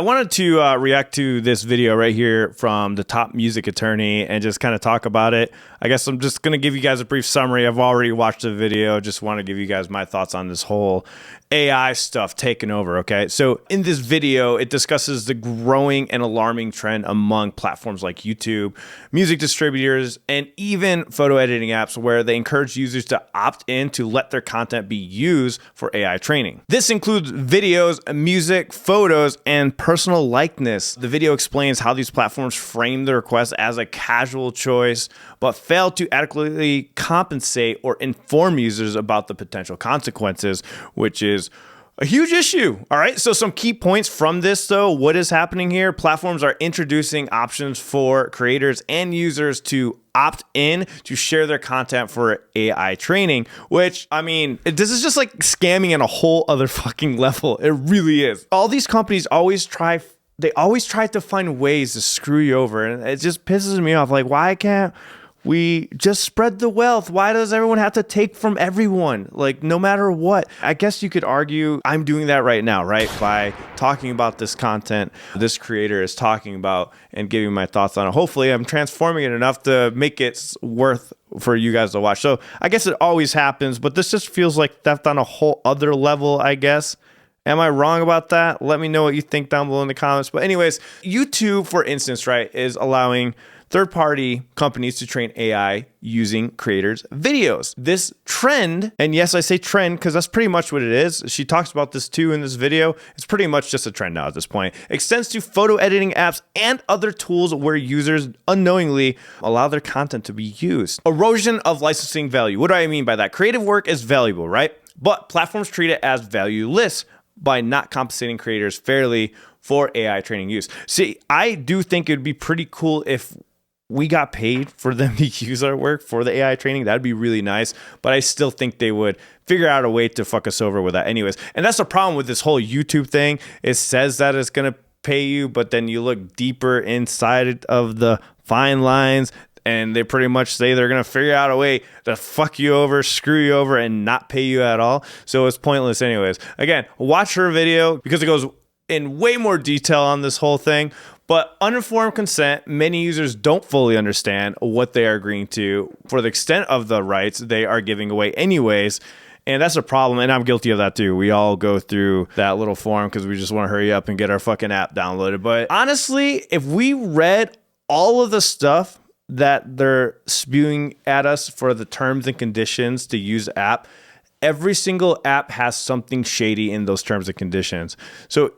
I wanted to react to this video right here from the top music attorney and just kind of talk about it. I guess I'm just going to give you guys a brief summary. I've already watched the video. Just want to give you guys my thoughts on this whole AI stuff taking over, okay? So in this video, it discusses the growing and alarming trend among platforms like YouTube, music distributors, and even photo editing apps where they encourage users to opt in to let their content be used for AI training. This includes videos, music, photos, and personal likeness. The video explains how these platforms frame the request as a casual choice, but fail to adequately compensate or inform users about the potential consequences, which is a huge issue. All right. So some key points from this, though. What is happening here? Platforms are introducing options for creators and users to opt in to share their content for AI training, which, I mean, this is just like scamming on a whole other fucking level. It really is. All these companies always try to find ways to screw you over. And it just pisses me off. Like, why can't we just spread the wealth? Why does everyone have to take from everyone? Like, no matter what. I guess you could argue I'm doing that right now, right? By talking about this content this creator is talking about and giving my thoughts on it. Hopefully, I'm transforming it enough to make it worth for you guys to watch. So I guess it always happens, but this just feels like theft on a whole other level, I guess. Am I wrong about that? Let me know what you think down below in the comments. But anyways, YouTube, for instance, right, is allowing third-party companies to train AI using creators' videos. This trend, and yes, I say trend because that's pretty much what it is. She talks about this too in this video. It's pretty much just a trend now at this point. Extends to photo editing apps and other tools where users unknowingly allow their content to be used. Erosion of licensing value. What do I mean by that? Creative work is valuable, right? But platforms treat it as valueless by not compensating creators fairly for AI training use. See, I do think it'd be pretty cool if we got paid for them to use our work for the AI training. That'd be really nice. But I still think they would figure out a way to fuck us over with that anyways. And that's the problem with this whole YouTube thing. It says that it's going to pay you, but then you look deeper inside of the fine lines and they pretty much say they're going to figure out a way to fuck you over, screw you over, and not pay you at all. So it's pointless anyways. Again, watch her video because it goes in way more detail on this whole thing. But uninformed consent, many users don't fully understand what they are agreeing to for the extent of the rights they are giving away anyways. And that's a problem. And I'm guilty of that too. We all go through that little form because we just want to hurry up and get our fucking app downloaded. But honestly, if we read all of the stuff that they're spewing at us for the terms and conditions to use the app, every single app has something shady in those terms and conditions. So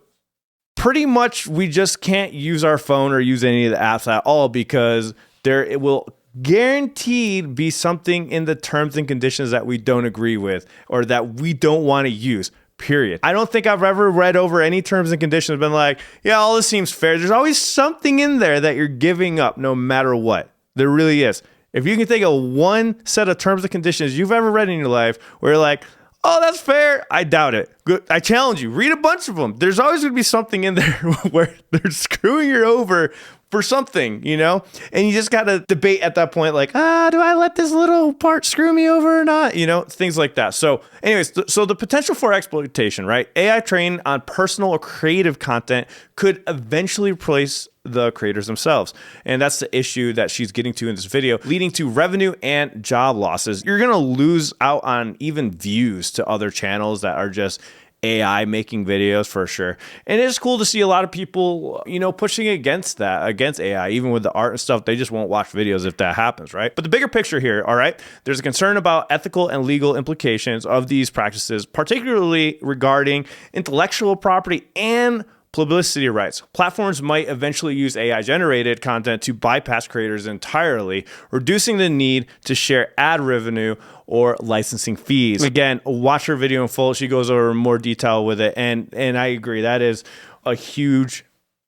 pretty much we just can't use our phone or use any of the apps at all because it will guaranteed be something in the terms and conditions that we don't agree with or that we don't want to use. Period. I don't think I've ever read over any terms and conditions been like, yeah, all this seems fair. There's always something in there that you're giving up no matter what. There really is. If you can think of one set of terms and conditions you've ever read in your life where you're like, oh, that's fair, I doubt it. Good. I challenge you, read a bunch of them. There's always going to be something in there where they're screwing you over for something, you know? And you just got to debate at that point, like, do I let this little part screw me over or not? You know, things like that. So anyways, so the potential for exploitation, right? AI trained on personal or creative content could eventually replace the creators themselves. And that's the issue that she's getting to in this video, leading to revenue and job losses. You're going to lose out on even views to other channels that are just AI making videos for sure. And it's cool to see a lot of people, you know, pushing against that, against AI, even with the art and stuff. They just won't watch videos if that happens, right? But the bigger picture here, all right, there's a concern about ethical and legal implications of these practices, particularly regarding intellectual property and publicity rights. Platforms might eventually use AI-generated content to bypass creators entirely, reducing the need to share ad revenue or licensing fees. Again, watch her video in full. She goes over more detail with it, and I agree. That is a huge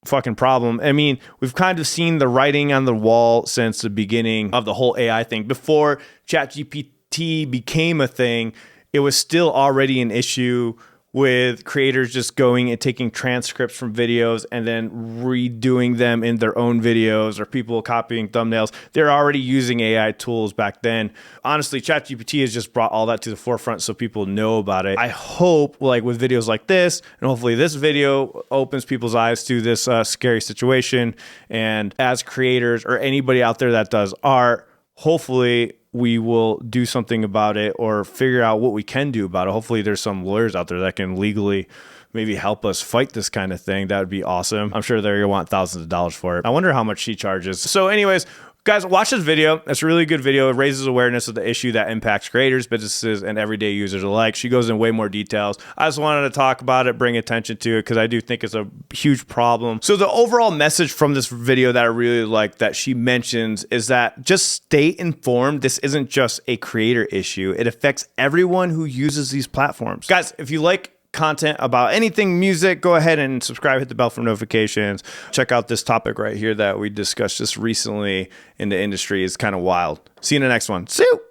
fucking problem. I mean, we've kind of seen the writing on the wall since the beginning of the whole AI thing. Before ChatGPT became a thing, it was still already an issue with creators just going and taking transcripts from videos and then redoing them in their own videos, or people copying thumbnails. They're already using AI tools back then. Honestly, ChatGPT has just brought all that to the forefront so people know about it. I hope, like with videos like this, and hopefully this video opens people's eyes to this scary situation. And as creators or anybody out there that does art, hopefully we will do something about it or figure out what we can do about it. Hopefully there's some lawyers out there that can legally maybe help us fight this kind of thing. That would be awesome. I'm sure they're going to want thousands of dollars for it. I wonder how much she charges. So anyways, guys, watch this video. It's a really good video. It raises awareness of the issue that impacts creators, businesses, and everyday users alike. She goes in way more details. I just wanted to talk about it, bring attention to it, because I do think it's a huge problem. So the overall message from this video that I really like that she mentions is that just stay informed. This isn't just a creator issue. It affects everyone who uses these platforms. Guys, if you like content about anything music, go ahead and subscribe, hit the bell for notifications. Check out this topic right here that we discussed just recently in the industry. It's kind of wild. See you in the next one. See you.